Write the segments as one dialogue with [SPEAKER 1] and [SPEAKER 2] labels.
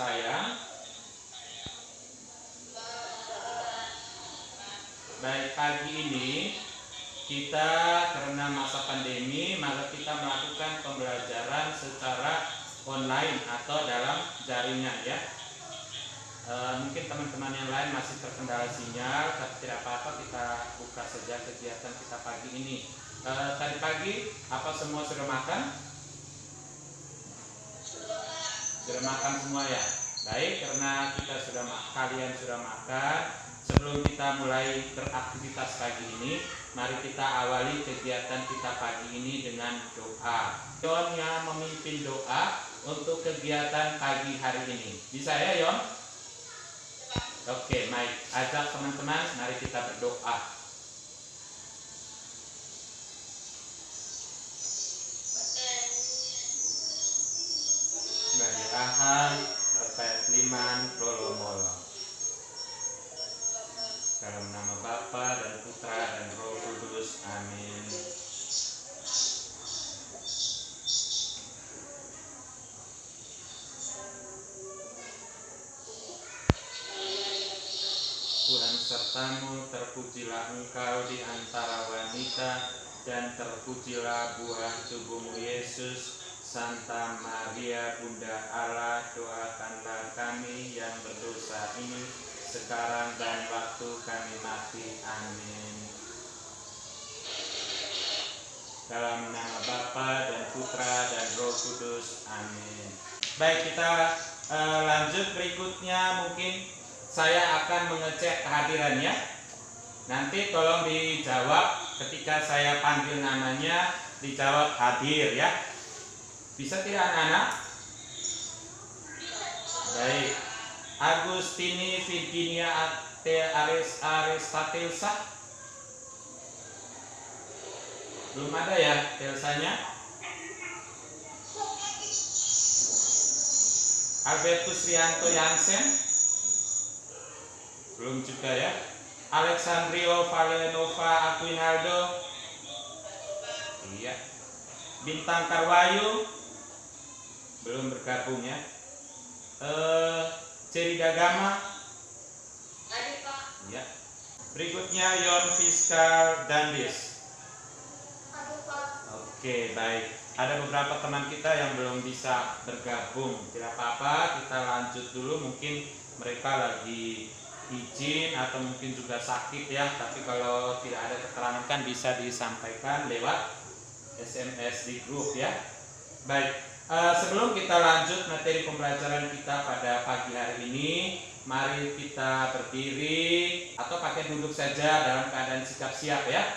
[SPEAKER 1] sayang. Baik, pagi ini kita karena masa pandemi maka kita melakukan pembelajaran secara online atau dalam jaringan ya. Mungkin teman-teman yang lain masih terkendala sinyal, tapi tidak apa-apa, kita buka saja kegiatan kita pagi ini. Tadi pagi apa semua sudah makan? Sudah makan semua ya. Baik, karena kita kalian sudah makan, sebelum kita mulai beraktivitas pagi ini, mari kita awali kegiatan kita pagi ini dengan doa. Yon yang memimpin doa untuk kegiatan pagi hari ini. Bisa ya Yon? Oke, baik. Ajak teman-teman, mari kita berdoa. Bagi Ahad, Bapak Liman, Prolomolo. Dalam nama Bapa dan Putra dan Roh Kudus. Amin. Tuhan sertamu, terpujilah engkau di antara wanita, dan terpujilah buah tubuhmu Yesus. Santa Maria Bunda Allah, doakanlah kami yang berdosa ini sekarang dan waktu kami mati. Amin. Dalam nama Bapa dan Putra dan Roh Kudus. Amin. Baik, kita lanjut berikutnya. Mungkin saya akan mengecek kehadirannya. Nanti tolong dijawab ketika saya panggil namanya, dijawab hadir ya. Bisa tidak anak-anak? Baik. Agustini Virginia Aristatilsa. Belum ada ya Telsanya? Albertus Rianto Yansen. Belum juga ya. Alexandrio Valenova Aquinaldo. Iya. Bintang Karwayu. Belum bergabung ya. Cerida Gama. Ya. Berikutnya Yon Fiskal Dandis. Oke, baik. Ada beberapa teman kita yang belum bisa bergabung. Tidak apa-apa, kita lanjut dulu. Mungkin mereka lagi izin atau mungkin juga sakit ya. Tapi kalau tidak ada keterangan kan bisa disampaikan lewat SMS di grup ya. Baik. Sebelum kita lanjut materi pembelajaran kita pada pagi hari ini, mari kita berdiri atau pakai duduk saja dalam keadaan sikap siap ya.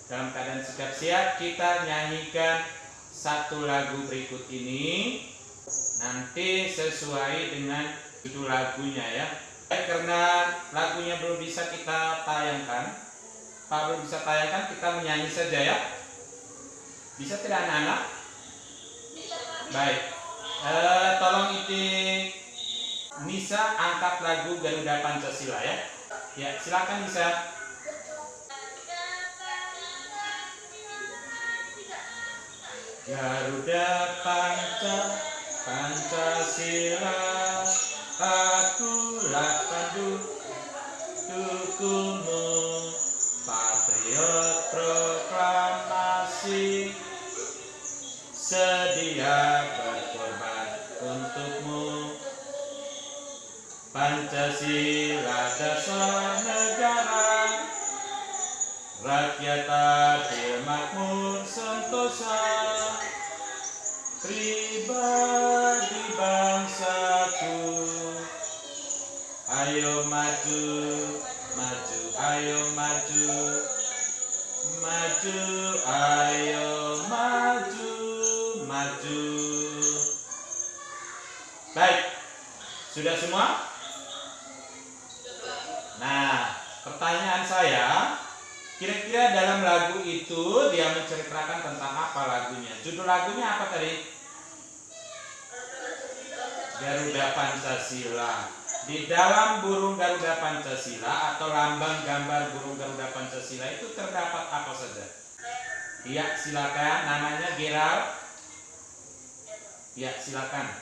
[SPEAKER 1] Dalam keadaan sikap siap, kita nyanyikan satu lagu berikut ini. Nanti sesuai dengan judul lagunya ya. Karena lagunya belum bisa kita tayangkan, kita menyanyi saja ya. Bisa tidak anak-anak? Baik, tolong Nisa angkat lagu Garuda Pancasila ya. Ya, silakan Nisa. Garuda Pancasila, akulah pandu dukumu, patriot proklamasi, sedia berkorban untukmu. Pancasila dasar negara, rakyat adil makmur sentosa, pribadi bangsaku. Ayo maju, maju, ayo maju, maju, ayo maju, maju. Baik, sudah semua? Nah, pertanyaan saya, kira-kira dalam lagu itu dia menceritakan tentang apa lagunya? Judul lagunya apa tadi? Garuda Pancasila. Di dalam burung Garuda Pancasila atau lambang gambar burung Garuda Pancasila itu terdapat apa saja? Iya, silakan. Namanya Gerald. Ya, silakan.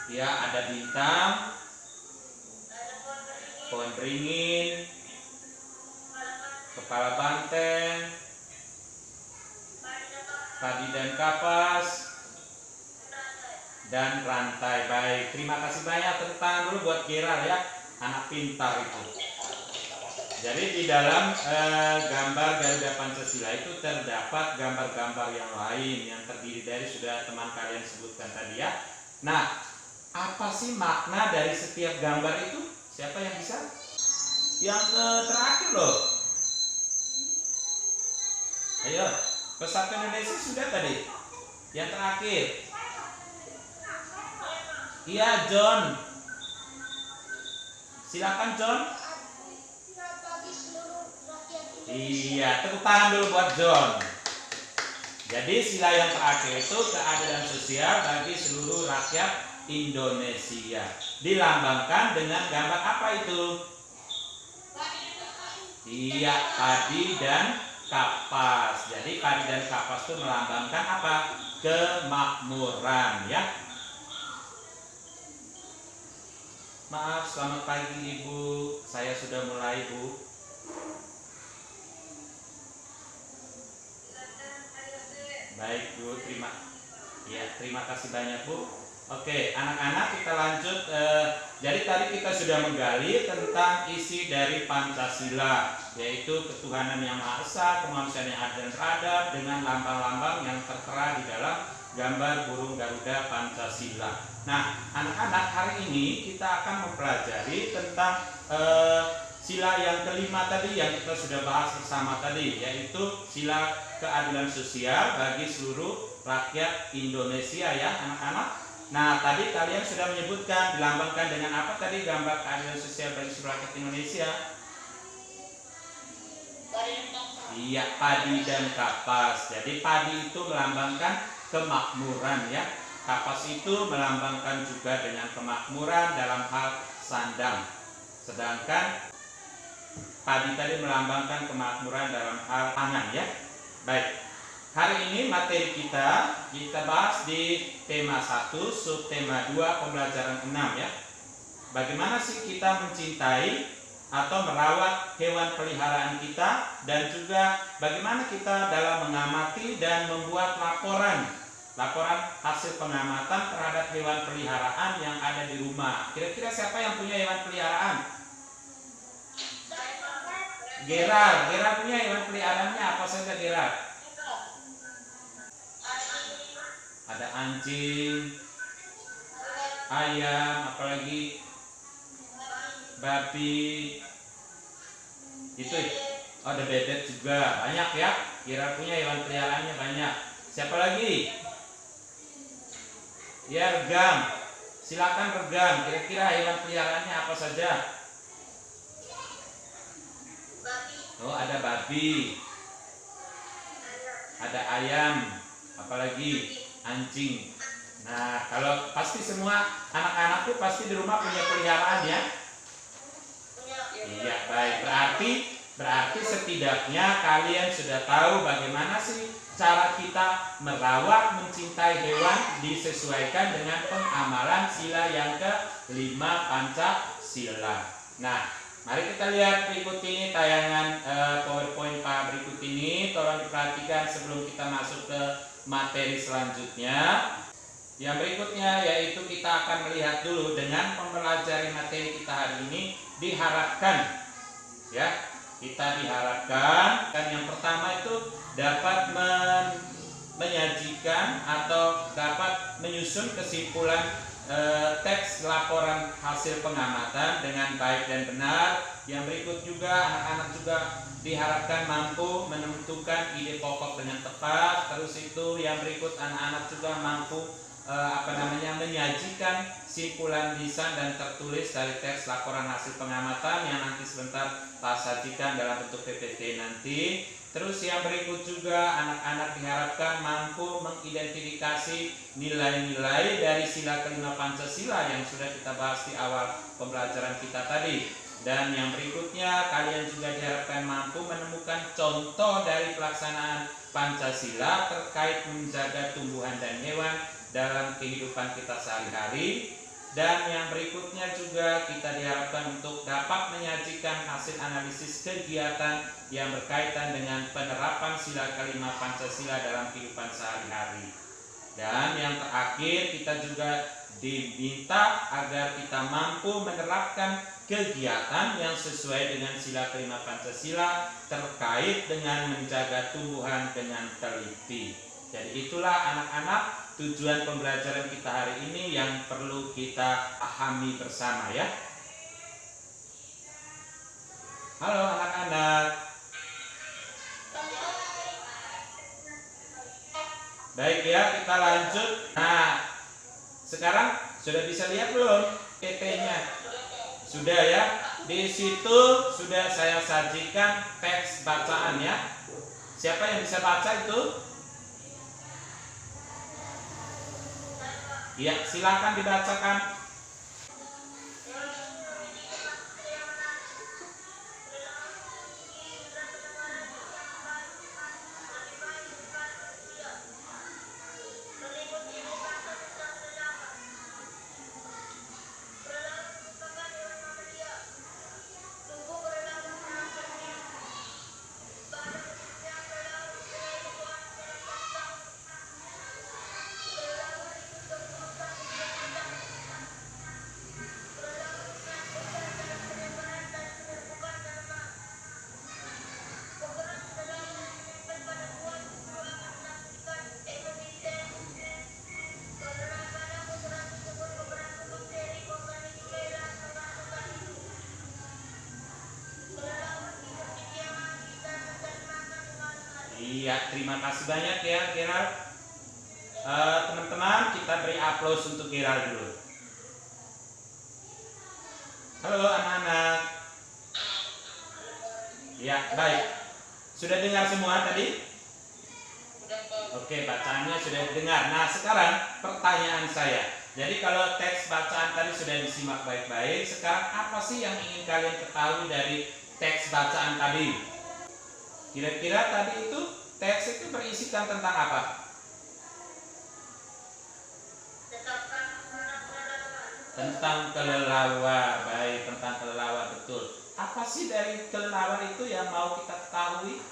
[SPEAKER 1] Ya, ada bintang, pohon beringin, kepala banteng, padi dan kapas, dan rantai. Baik, terima kasih banyak. Tepuk tangan dulu buat Gerald ya, anak pintar itu. Jadi di dalam gambar Garuda Pancasila itu terdapat gambar-gambar yang lain yang terdiri dari sudah teman kalian sebutkan tadi ya. Nah, apa sih makna dari setiap gambar itu? Siapa yang bisa? Yang terakhir loh. Ayo, Pesawat Indonesia sudah tadi. Yang terakhir. Iya, John. Silakan John. Iya, tepuk tangan dulu buat John. Jadi sila yang terakhir itu keadilan sosial bagi seluruh rakyat Indonesia. Dilambangkan dengan gambar apa itu? Iya, padi dan kapas. Jadi padi dan kapas itu melambangkan apa? Kemakmuran ya. Maaf, selamat pagi Ibu. Saya sudah mulai, Bu. Baik Bu, terima kasih banyak Bu. Oke, anak-anak kita lanjut. Jadi tadi kita sudah menggali tentang isi dari Pancasila, yaitu ketuhanan yang Maha Esa, kemanusiaan yang adil dan beradab, dengan lambang-lambang yang tertera di dalam gambar burung Garuda Pancasila. Nah, anak-anak, hari ini kita akan mempelajari tentang sila yang kelima tadi yang kita sudah bahas bersama tadi, yaitu sila keadilan sosial bagi seluruh rakyat Indonesia ya anak-anak. Nah, tadi kalian sudah menyebutkan dilambangkan dengan apa tadi gambar keadilan sosial bagi seluruh rakyat Indonesia? Iya, padi dan kapas. Jadi padi itu melambangkan kemakmuran ya. Kapas itu melambangkan juga dengan kemakmuran dalam hal sandang. Sedangkan padi tadi melambangkan kemakmuran dalam hal pangan ya. Baik, hari ini materi kita bahas di tema 1, subtema 2, pembelajaran 6 ya. Bagaimana sih kita mencintai atau merawat hewan peliharaan kita, dan juga bagaimana kita dalam mengamati dan membuat laporan hasil pengamatan terhadap hewan peliharaan yang ada di rumah. Kira-kira siapa yang punya hewan peliharaan? Gerard punya hewan peliharaannya apa saja Gerard? Ada anjing, ayam, apalagi babi, itu. Oh, ada bebek juga, banyak ya. Gerard punya hewan peliharaannya banyak. Siapa lagi? Ya, Regam. Silakan Regam. Kira-kira hewan peliharaannya apa saja? Oh, ada babi, ada ayam, apalagi anjing. Nah, kalau pasti semua anak-anak tuh pasti di rumah punya peliharaan ya. Iya, baik. Berarti setidaknya kalian sudah tahu bagaimana sih cara kita merawat, mencintai hewan disesuaikan dengan pengamalan sila yang ke-5 Pancasila. Nah, mari kita lihat berikut ini tayangan PowerPoint Pak berikut ini. Tolong diperhatikan sebelum kita masuk ke materi selanjutnya. Yang berikutnya yaitu kita akan melihat dulu dengan mempelajari materi kita hari ini diharapkan ya. Kita diharapkan kan yang pertama itu dapat menyajikan atau dapat menyusun kesimpulan teks laporan hasil pengamatan dengan baik dan benar. Yang berikut juga anak-anak juga diharapkan mampu menentukan ide pokok dengan tepat. Terus itu yang berikut anak-anak juga mampu menyajikan simpulan lisan dan tertulis dari teks laporan hasil pengamatan yang nanti sebentar tak sajikan dalam bentuk PPT nanti. Terus yang berikut juga anak-anak diharapkan mampu mengidentifikasi nilai-nilai dari sila kelima Pancasila yang sudah kita bahas di awal pembelajaran kita tadi. Dan yang berikutnya kalian juga diharapkan mampu menemukan contoh dari pelaksanaan Pancasila terkait menjaga tumbuhan dan hewan dalam kehidupan kita sehari-hari. Dan yang berikutnya juga kita diharapkan untuk dapat menyajikan hasil analisis kegiatan yang berkaitan dengan penerapan sila kelima Pancasila dalam kehidupan sehari-hari. Dan yang terakhir kita juga diminta agar kita mampu menerapkan kegiatan yang sesuai dengan sila kelima Pancasila terkait dengan menjaga tumbuhan dengan teliti. Jadi itulah anak-anak tujuan pembelajaran kita hari ini yang perlu kita pahami bersama ya. Halo anak-anak. Baik ya, kita lanjut. Nah, sekarang sudah bisa lihat belum PT-nya? Sudah ya. Di situ sudah saya sajikan teks bacaan ya. Siapa yang bisa baca itu? Ya, silakan dibacakan. Iya, terima kasih banyak ya Gerald. Teman-teman, kita beri aplaus untuk Gerald dulu. Halo anak-anak. Ya, baik. Sudah dengar semua tadi? Oke, bacaannya sudah didengar. Nah, sekarang pertanyaan saya. Jadi kalau teks bacaan tadi sudah disimak baik-baik, sekarang apa sih yang ingin kalian ketahui dari teks bacaan tadi? Kira-kira tadi itu teks itu berisikan tentang apa? Tentang kelelawar. Baik, tentang kelelawar, betul. Apa sih dari kelelawar itu yang mau kita ketahui?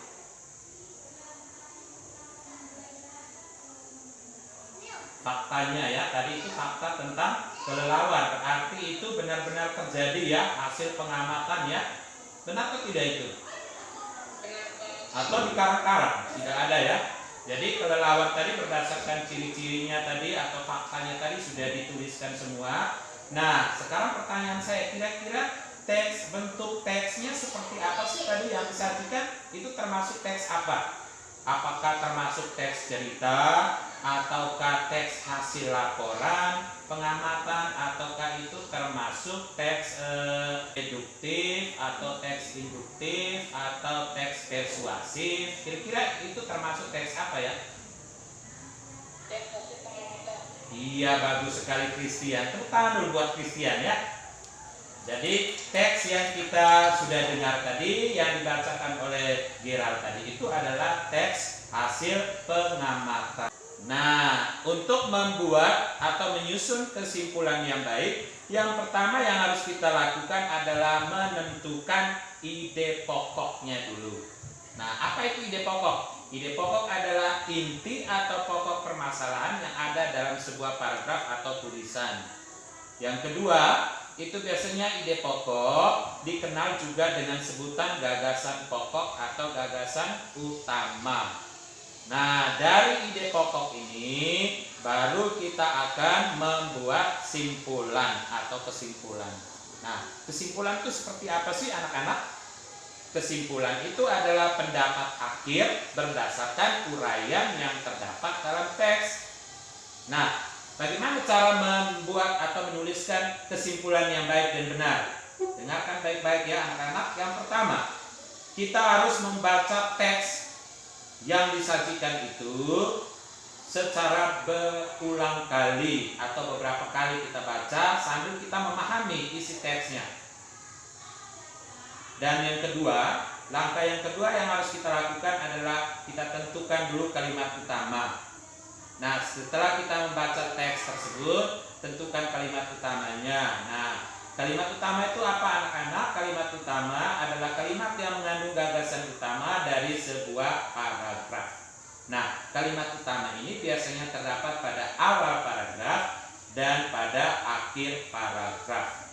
[SPEAKER 1] Faktanya ya, tadi itu fakta tentang kelelawar. Berarti itu benar-benar terjadi ya, hasil pengamatan ya. Benar atau tidak itu? Atau dikarang-karang? Tidak ada ya. Jadi kelelawar tadi berdasarkan ciri-cirinya tadi atau faktanya tadi sudah dituliskan semua. Nah, sekarang pertanyaan saya, kira-kira teks, bentuk teksnya seperti apa sih tadi yang disajikan? Itu termasuk teks apa? Apakah termasuk teks cerita, ataukah teks hasil laporan, pengamatan, ataukah itu termasuk teks deduktif, atau teks induktif, atau teks persuasif? Kira-kira itu termasuk teks apa ya? Iya, bagus sekali Christian. Tepuk tangan dulu buat Christian ya. Jadi teks yang kita sudah dengar tadi, yang dibacakan oleh Gerald tadi, itu adalah teks hasil pengamatan. Nah, untuk membuat atau menyusun kesimpulan yang baik, yang pertama yang harus kita lakukan adalah menentukan ide pokoknya dulu. Nah, apa itu ide pokok? Ide pokok adalah inti atau pokok permasalahan yang ada dalam sebuah paragraf atau tulisan. Yang kedua, itu biasanya ide pokok dikenal juga dengan sebutan gagasan pokok atau gagasan utama. Nah, dari ide pokok ini baru kita akan membuat simpulan atau kesimpulan. Nah, kesimpulan itu seperti apa sih anak-anak? Kesimpulan itu adalah pendapat akhir berdasarkan uraian yang terdapat dalam teks. Nah, bagaimana cara membuat atau menuliskan kesimpulan yang baik dan benar? Dengarkan baik-baik ya anak-anak. Yang pertama, kita harus membaca teks yang disajikan itu secara berulang kali atau beberapa kali kita baca sambil kita memahami isi teksnya. Dan yang kedua, langkah yang kedua yang harus kita lakukan adalah kita tentukan dulu kalimat utama. Nah, setelah kita membaca teks tersebut, tentukan kalimat utamanya. Nah, kalimat utama itu apa anak-anak? Kalimat utama adalah kalimat yang mengandung gagasan utama dari sebuah paragraf. Nah, kalimat utama ini biasanya terdapat pada awal paragraf dan pada akhir paragraf.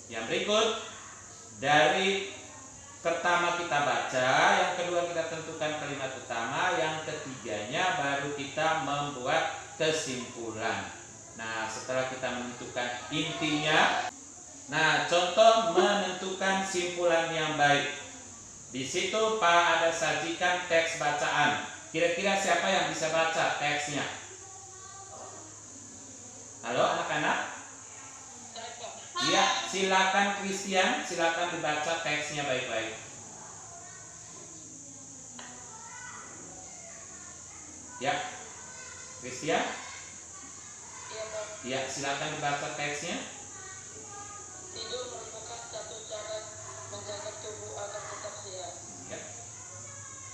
[SPEAKER 1] Yang berikut, dari pertama kita baca, yang kedua kita tentukan kalimat utama, yang ketiganya baru kita membuat kesimpulan. Nah, setelah kita menentukan intinya, nah contoh menentukan simpulan yang baik. Di situ Pak ada sajikan teks bacaan. Kira-kira siapa yang bisa baca teksnya? Halo anak-anak? Iya, silakan Christian, silakan dibaca teksnya baik-baik. Ya, Christian? Ya, silakan dibaca teksnya.
[SPEAKER 2] Tidur merupakan satu cara menjaga tubuh agar tetap sehat.
[SPEAKER 1] Ya.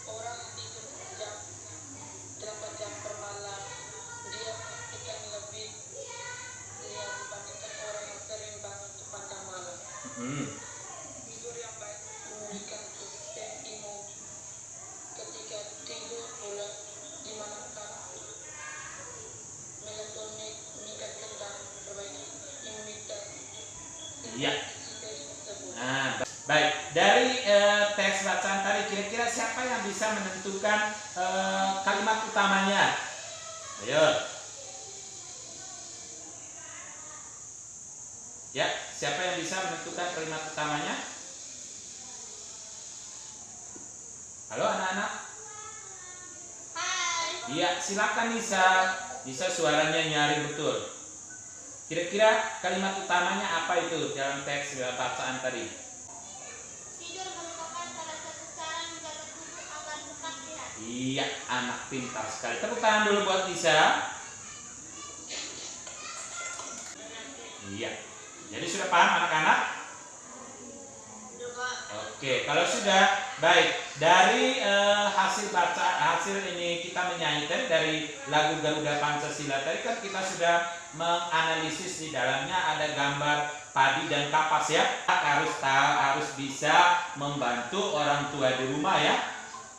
[SPEAKER 2] Orang yang tidur 8 jam per malam, dia memastikan lebih sehat dibandingkan orang yang sering bangun sepanjang malam. Tidur yang baik memulihkan sistem imun. Ketika tidur pula dimanfaatkan melatonin meningkatkan dan memperbaiki imunitas.
[SPEAKER 1] Iya. Nah, baik. Dari teks bacaan tadi, kira-kira siapa yang bisa menentukan kalimat utamanya? Ayo. Ya, siapa yang bisa menentukan kalimat utamanya? Halo anak-anak.
[SPEAKER 3] Hai.
[SPEAKER 1] Iya, silakan Nisa. Nisa suaranya nyaring betul. Kira-kira kalimat utamanya apa itu dalam teks bacaan tadi?
[SPEAKER 3] Tidur merupakan salah satu cara menjaga tubuh agar tetap sehat.
[SPEAKER 1] Iya, anak pintar sekali. Tepuk tangan dulu buat Nisa. Iya. Jadi sudah paham anak-anak? Oke, kalau sudah baik. Dari hasil ini kita menyanyikan dari lagu Garuda Pancasila tadi kan kita sudah menganalisis di dalamnya ada gambar padi dan kapas ya. Harus bisa membantu orang tua di rumah ya.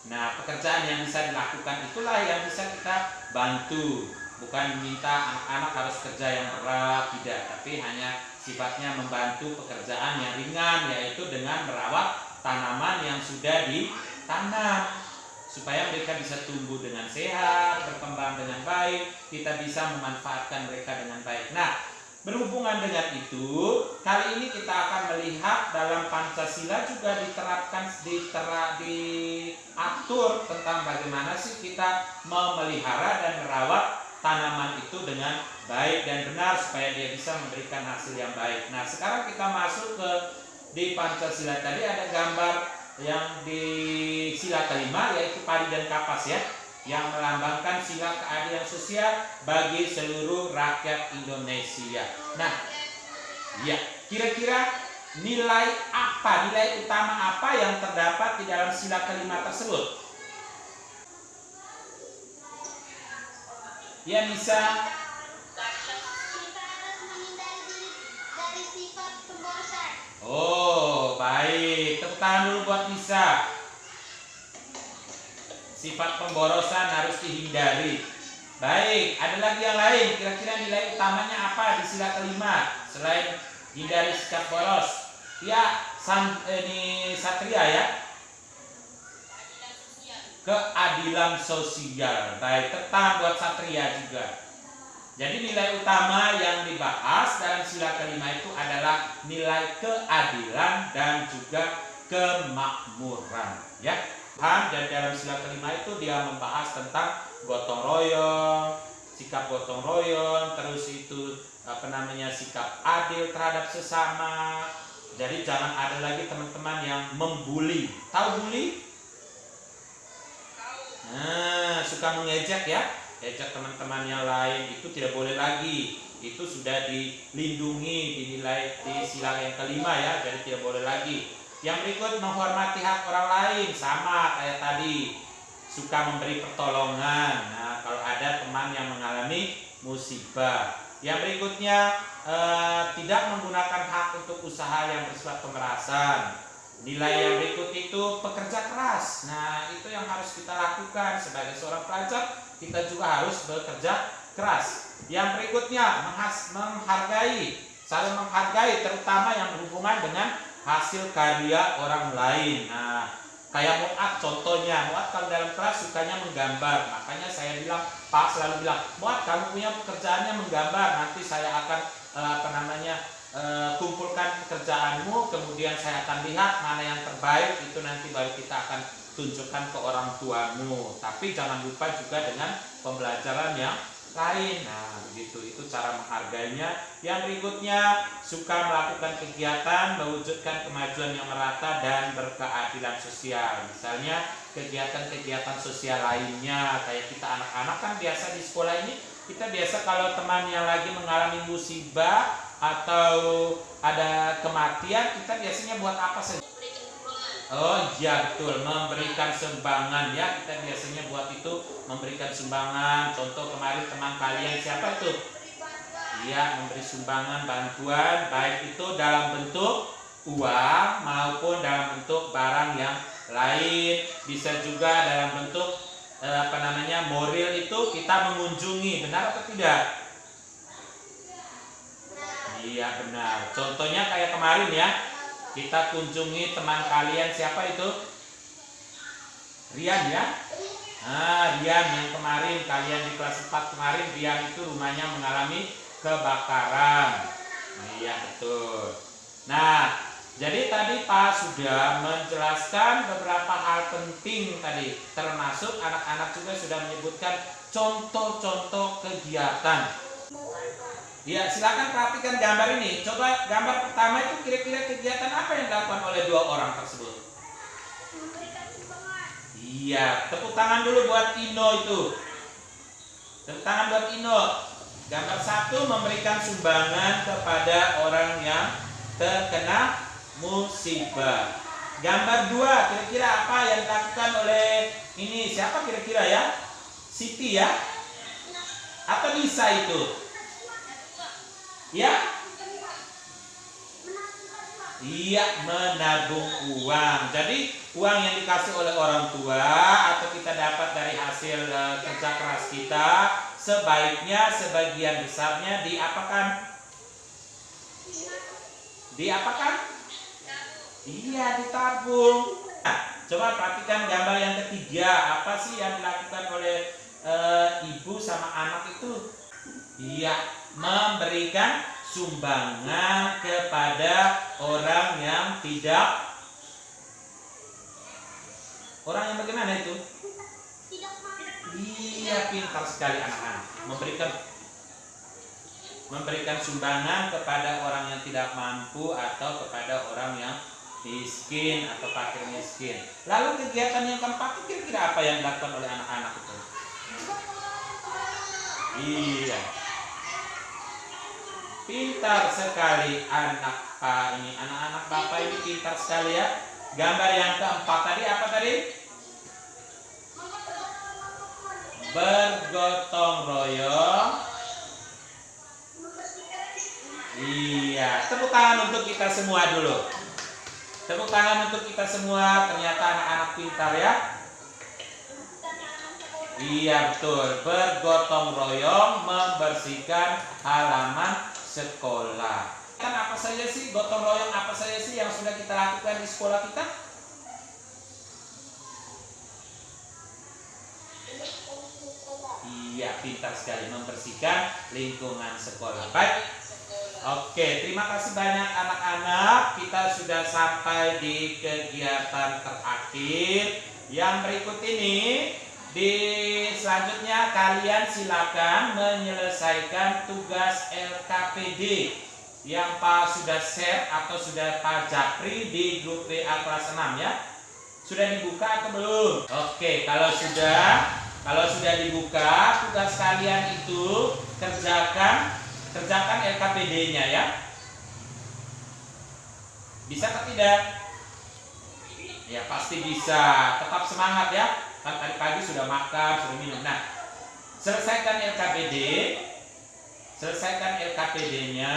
[SPEAKER 1] Nah, pekerjaan yang bisa dilakukan itulah yang bisa kita bantu. Bukan minta anak-anak harus kerja yang berat, tidak, tapi hanya sifatnya membantu pekerjaan yang ringan, yaitu dengan merawat tanaman yang sudah ditanam supaya mereka bisa tumbuh dengan sehat, berkembang dengan baik, kita bisa memanfaatkan mereka dengan baik. Nah, berhubungan dengan itu, kali ini kita akan melihat dalam Pancasila juga diterapkan, diatur tentang bagaimana sih kita memelihara dan merawat tanaman itu dengan baik dan benar supaya dia bisa memberikan hasil yang baik. Nah, sekarang kita masuk di Pancasila tadi ada gambar yang di sila kelima yaitu padi dan kapas ya, yang melambangkan sila keadilan sosial bagi seluruh rakyat Indonesia. Nah, ya, kira-kira nilai utama apa yang terdapat di dalam sila kelima tersebut? Ya, Nisa.
[SPEAKER 3] Kita harus menghindari diri dari sifat pemborosan.
[SPEAKER 1] Oh, baik. Tepuk tangan dulu buat Nisa. Sifat pemborosan harus dihindari. Baik, ada lagi yang lain. Kira-kira nilai utamanya apa di sila kelima selain hindari sikap boros? Ya, ini Satria ya. Keadilan sosial. Baik, tetap buat Satria juga. Jadi nilai utama yang dibahas dalam sila kelima itu adalah nilai keadilan dan juga kemakmuran, ya. Dan dalam sila kelima itu dia membahas tentang gotong royong, sikap gotong royong, terus itu sikap adil terhadap sesama. Jadi jangan ada lagi teman-teman yang membuli. Tahu bully? Nah, suka mengejek ya, ejek teman-teman yang lain itu tidak boleh lagi. Itu sudah dilindungi, dinilai di sila yang kelima ya, jadi tidak boleh lagi. Yang berikut menghormati hak orang lain, sama kayak tadi, suka memberi pertolongan. Nah, kalau ada teman yang mengalami musibah, Yang berikutnya, tidak menggunakan hak untuk usaha yang bersifat pemerasan. Nilai yang berikut itu pekerja keras. Nah, itu yang harus kita lakukan sebagai seorang pelajar. Kita juga harus bekerja keras. Yang berikutnya, menghargai, saling menghargai, terutama yang berhubungan dengan hasil karya orang lain. Nah, kayak Muat contohnya, Muat kalau dalam kelas sukanya menggambar. Makanya saya bilang, Pak selalu bilang, Muat kamu punya pekerjaannya menggambar. Nanti saya akan kumpulkan pekerjaanmu, kemudian saya akan lihat mana yang terbaik, itu nanti baru kita akan tunjukkan ke orang tuamu. Tapi jangan lupa juga dengan pembelajaran yang lain. Nah, begitu, itu cara menghargainya. Yang berikutnya, suka melakukan kegiatan mewujudkan kemajuan yang merata dan berkeadilan sosial. Misalnya kegiatan-kegiatan sosial lainnya, kayak kita anak-anak kan biasa di sekolah ini, kita biasa kalau teman yang lagi mengalami musibah atau ada kematian, kita biasanya buat apa saja? Oh iya betul, memberikan sumbangan ya. Kita biasanya buat itu, memberikan sumbangan. Contoh kemarin teman kalian siapa itu? Iya, memberi sumbangan bantuan, baik itu dalam bentuk uang maupun dalam bentuk barang yang lain. Bisa juga dalam bentuk moral, itu kita mengunjungi, benar atau tidak? Iya benar. Contohnya kayak kemarin ya, kita kunjungi teman kalian siapa itu? Rian ya. Nah, Rian yang kemarin kalian di kelas 4 kemarin, Rian itu rumahnya mengalami kebakaran. Iya betul. Nah, jadi tadi Pak sudah menjelaskan beberapa hal penting tadi, termasuk anak-anak juga sudah menyebutkan contoh-contoh kegiatan. Ya, silakan perhatikan gambar ini. Coba gambar pertama itu kira-kira kegiatan apa yang dilakukan oleh dua orang tersebut?
[SPEAKER 3] Memberikan sumbangan.
[SPEAKER 1] Iya, tepuk tangan dulu buat Ino itu. Tepuk tangan buat Ino. Gambar 1, memberikan sumbangan kepada orang yang terkena musibah. Gambar 2, kira-kira apa yang dilakukan oleh ini? Siapa kira-kira ya? Siti ya? Atau Nisa itu? Ya? Iya, menabung uang. Jadi uang yang dikasih oleh orang tua atau kita dapat dari hasil kerja keras kita, sebaiknya sebagian besarnya diapakan? Diapakan? Iya, ditabung. Nah, coba perhatikan gambar yang ketiga. Apa sih yang dilakukan oleh ibu sama anak itu? Iya, memberikan sumbangan kepada orang yang tidak, orang yang bagaimana itu? Iya, pintar sekali anak-anak. Memberikan sumbangan kepada orang yang tidak mampu atau kepada orang yang miskin atau fakir miskin. Lalu kegiatan yang keempat kira-kira apa yang dilakukan oleh anak-anak itu? Iya, pintar sekali anak-anak Bapak ini pintar sekali ya. Gambar yang keempat tadi apa tadi? Bergotong royong. Iya, tepuk tangan untuk kita semua dulu. Tepuk tangan untuk kita semua, ternyata anak-anak pintar ya. Iya betul, bergotong royong membersihkan halaman sekolah. Kan apa saja sih gotong royong, apa saja sih yang sudah kita lakukan di sekolah kita? Iya, pintar sekali, membersihkan lingkungan sekolah. Baik. Oke, terima kasih banyak anak-anak. Kita sudah sampai di kegiatan terakhir. Yang berikut ini, selanjutnya kalian silakan menyelesaikan tugas LKPD yang Pak sudah share atau sudah Pak Japri di grup WA kelas 6 ya. Sudah dibuka atau belum? Oke, kalau sudah dibuka, tugas kalian itu kerjakan LKPD-nya ya. Bisa atau tidak? Ya pasti bisa. Tetap semangat ya. Kan tadi pagi sudah makan, sudah minum. Nah, selesaikan LKPD. selesaikan LKPD-nya,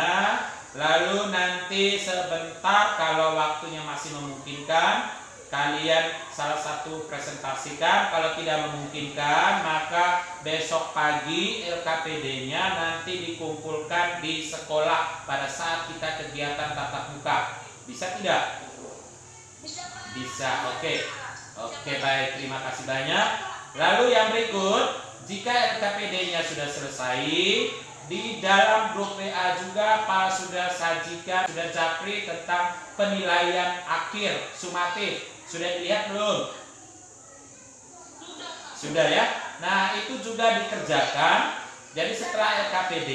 [SPEAKER 1] lalu nanti sebentar kalau waktunya masih memungkinkan, kalian salah satu presentasikan. Kalau tidak memungkinkan, maka besok pagi LKPD-nya nanti dikumpulkan di sekolah pada saat kita kegiatan tatap muka. Bisa tidak? Bisa, oke. Oke, baik, terima kasih banyak. Lalu yang berikut, jika LKPD-nya sudah selesai, di dalam grup WA juga Pak sudah sajikan, sudah japri tentang penilaian akhir sumatif. Sudah dilihat belum? Sudah ya? Nah, itu juga dikerjakan. Jadi setelah LKPD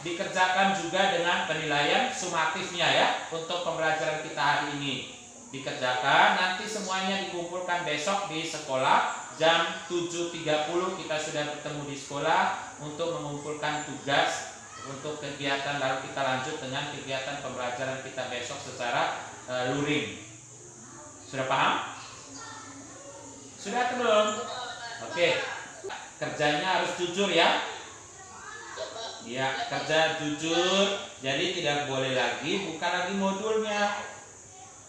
[SPEAKER 1] dikerjakan juga dengan penilaian sumatifnya ya, untuk pembelajaran kita hari ini. Dikerjakan, nanti semuanya dikumpulkan besok di sekolah jam 7.30 kita sudah bertemu di sekolah untuk mengumpulkan tugas untuk kegiatan, lalu kita lanjut dengan kegiatan pembelajaran kita besok secara luring. Sudah paham? Sudah atau belum? Oke. Kerjanya harus jujur ya. Ya, kerja jujur. Jadi tidak boleh lagi buka lagi modulnya.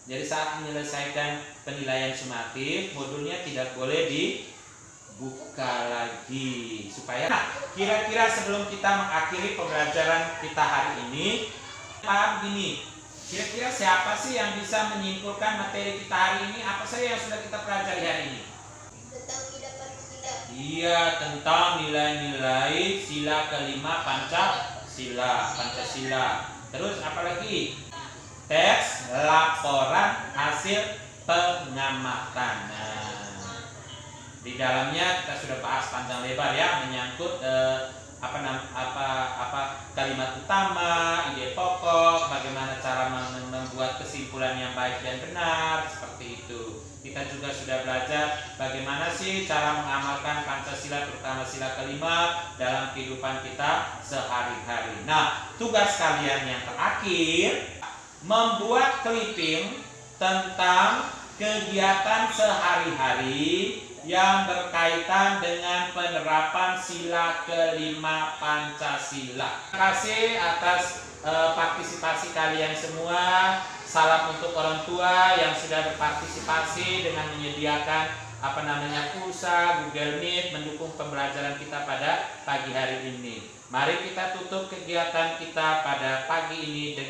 [SPEAKER 1] Jadi saat menyelesaikan penilaian sumatif, modulnya tidak boleh dibuka lagi. Supaya kira-kira sebelum kita mengakhiri pembelajaran kita hari ini, paham gini. Kira-kira siapa sih yang bisa menyimpulkan materi kita hari ini? Apa saja yang sudah kita pelajari hari ini?
[SPEAKER 3] Tentang tidak Pancasila.
[SPEAKER 1] Iya, tentang nilai-nilai sila kelima Pancasila. Terus apa lagi? Teks laporan hasil pengamatan. Nah, di dalamnya kita sudah bahas panjang lebar ya, menyangkut kalimat utama, ide pokok, bagaimana cara membuat kesimpulan yang baik dan benar, seperti itu. Kita juga sudah belajar bagaimana sih cara mengamalkan Pancasila, terutama sila kelima dalam kehidupan kita sehari-hari. Nah, tugas kalian yang terakhir membuat clipping tentang kegiatan sehari-hari yang berkaitan dengan penerapan sila kelima Pancasila. Terima kasih atas partisipasi kalian semua. Salam untuk orang tua yang sudah berpartisipasi dengan menyediakan pulsa, Google Meet, mendukung pembelajaran kita pada pagi hari ini. Mari kita tutup kegiatan kita pada pagi ini dengan